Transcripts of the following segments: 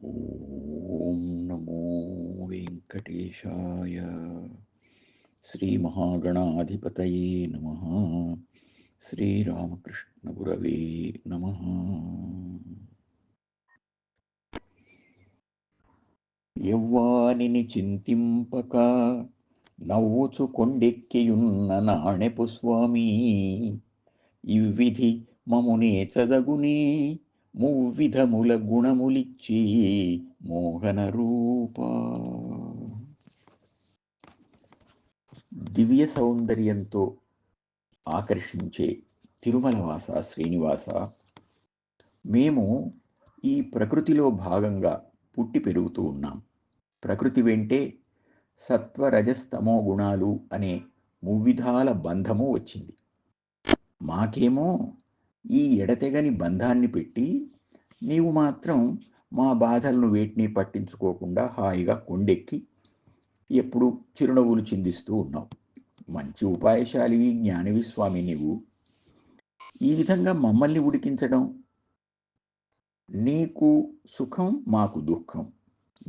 ఓం నమో వెంకటేశాయ. శ్రీమహాగణాధిపతయే నమః. శ్రీరామకృష్ణగురవే నమః. యవ్వానిని చింతింపక నవ్వుచు కొండెక్కియున్న నాణెపు స్వామి, ఇవ్విధి మమునే చదగునే మువ్విధముల గుణములిచ్చి మోహన రూప. దివ్య సౌందర్యంతో ఆకర్షించే తిరుమలవాస శ్రీనివాస, మేము ఈ ప్రకృతిలో భాగంగా పుట్టి పెరుగుతూ ఉన్నాం. ప్రకృతి వెంటే సత్వరజస్తమో గుణాలు అనే మువ్విధాల బంధము వచ్చింది. మాకేమో ఈ ఎడతెగని బంధాన్ని పెట్టి నీవు మాత్రం మా బాధలను వేటిని పట్టించుకోకుండా హాయిగా కొండెక్కి ఎప్పుడు చిరునవ్వులు చిందిస్తూ ఉన్నావు. మంచి ఉపాయశాలివి, జ్ఞానివి స్వామి నీవు. ఈ విధంగా మమ్మల్ని ఉడికించడం నీకు సుఖం, మాకు దుఃఖం.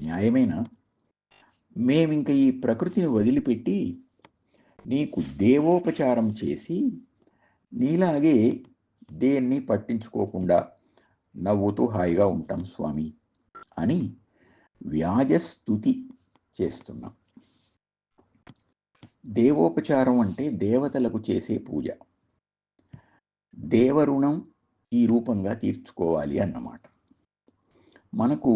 న్యాయమేనా? మేమింక ఈ ప్రకృతిని వదిలిపెట్టి నీకు దేవోపచారం చేసి నీలాగే దేన్ని పట్టించుకోకుండా నవ్వుతూ హాయిగా ఉంటాం స్వామి అని వ్యాజస్తుతి చేస్తున్నాం. దేవోపచారం అంటే దేవతలకు చేసే పూజ. దేవరుణం ఈ రూపంగా తీర్చుకోవాలి అన్నమాట. మనకు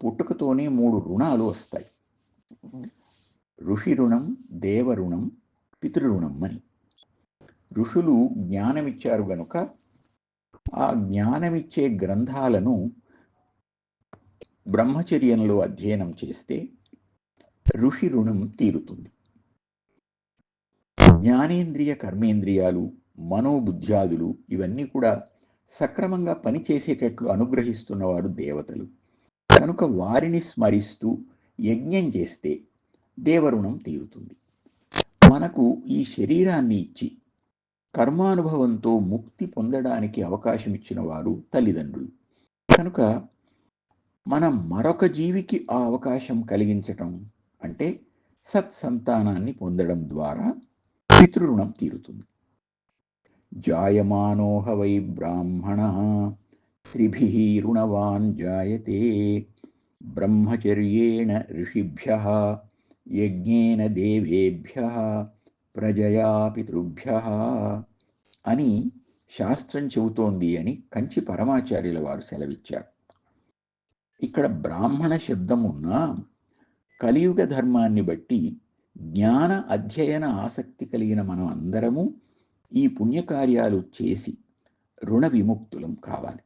పుట్టుకతోనే 3 రుణాలు వస్తాయి: ఋషి రుణం, దేవరుణం, పితృరుణం అని. ఋషులు జ్ఞానమిచ్చారు గనుక ఆ జ్ఞానమిచ్చే గ్రంథాలను బ్రహ్మచర్యంలో అధ్యయనం చేస్తే ఋషి రుణం తీరుతుంది. జ్ఞానేంద్రియ కర్మేంద్రియాలు, మనోబుద్ధ్యాదులు ఇవన్నీ కూడా సక్రమంగా పనిచేసేటట్లు అనుగ్రహిస్తున్నవారు దేవతలు కనుక వారిని స్మరిస్తూ యజ్ఞం చేస్తే దేవరుణం తీరుతుంది. మనకు ఈ శరీరాన్ని ఇచ్చి కర్మానుభవంతో ముక్తి పొందడానికి అవకాశం ఇచ్చిన వారు తల్లిదండ్రులు కనుక మనం మరొక జీవికి ఆ అవకాశం కలిగించటం అంటే సత్సంతానాన్ని పొందడం ద్వారా పితృరుణం తీరుతుంది. జాయమానోహ వై బ్రాహ్మణ త్రిభిః రుణవాన్ జాయతే బ్రహ్మచర్యేణ ఋషిభ్యః యజ్ఞేన దేవేభ్యః ప్రజయా పితృభ్యః అని శాస్త్రం చెబుతోంది అని కంచి పరమాచార్యుల వారు సెలవిచ్చారు. ఇక్కడ బ్రాహ్మణ శబ్దం ఉన్నా కలియుగ ధర్మాన్ని బట్టి జ్ఞాన అధ్యయన ఆసక్తి కలిగిన మనం అందరము ఈ పుణ్యకార్యాలు చేసి రుణ విముక్తులం కావాలి.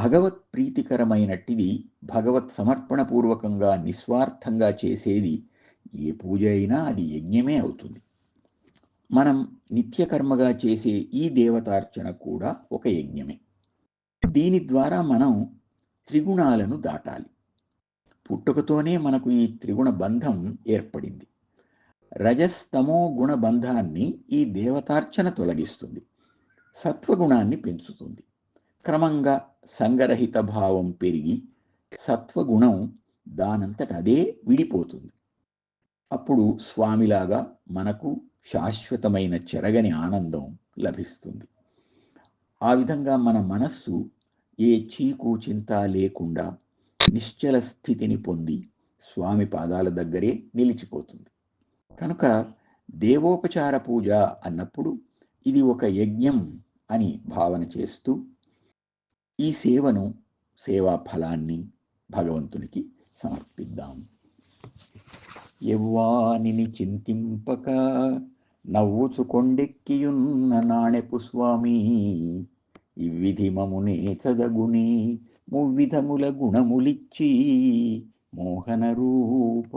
భగవత్ ప్రీతికరమైనట్టిది, భగవత్ సమర్పణపూర్వకంగా నిస్వార్థంగా చేసేది ఏ పూజ అయినా అది యజ్ఞమే అవుతుంది. మనం నిత్యకర్మగా చేసే ఈ దేవతార్చన కూడా ఒక యజ్ఞమే. దీని ద్వారా మనం త్రిగుణాలను దాటాలి. పుట్టుకతోనే మనకు ఈ త్రిగుణ బంధం ఏర్పడింది. రజస్తమో గుణ బంధాన్ని ఈ దేవతార్చన తొలగిస్తుంది, సత్వగుణాన్ని పెంచుతుంది. క్రమంగా సంగరహిత భావం పెరిగి సత్వగుణం దానంతట అదే విడిపోతుంది. అప్పుడు స్వామిలాగా మనకు శాశ్వతమైన చెరగని ఆనందం లభిస్తుంది. ఆ విధంగా మన మనస్సు ఏ చీకు చింత లేకుండా నిశ్చల స్థితిని పొంది స్వామి పాదాల దగ్గరే నిలిచిపోతుంది. కనుక దేవోపచార పూజ అన్నప్పుడు ఇది ఒక యజ్ఞం అని భావన చేస్తూ ఈ సేవను, సేవా ఫలాన్ని భగవంతునికి సమర్పిద్దాం. యవ్వానిని చింతింపక నవ్వుచు కొండెక్కియున్న నాణెపు స్వామి, ఇవ్విధి మమునే చదగునే మువ్విధముల గుణములిచ్చి మోహన రూప.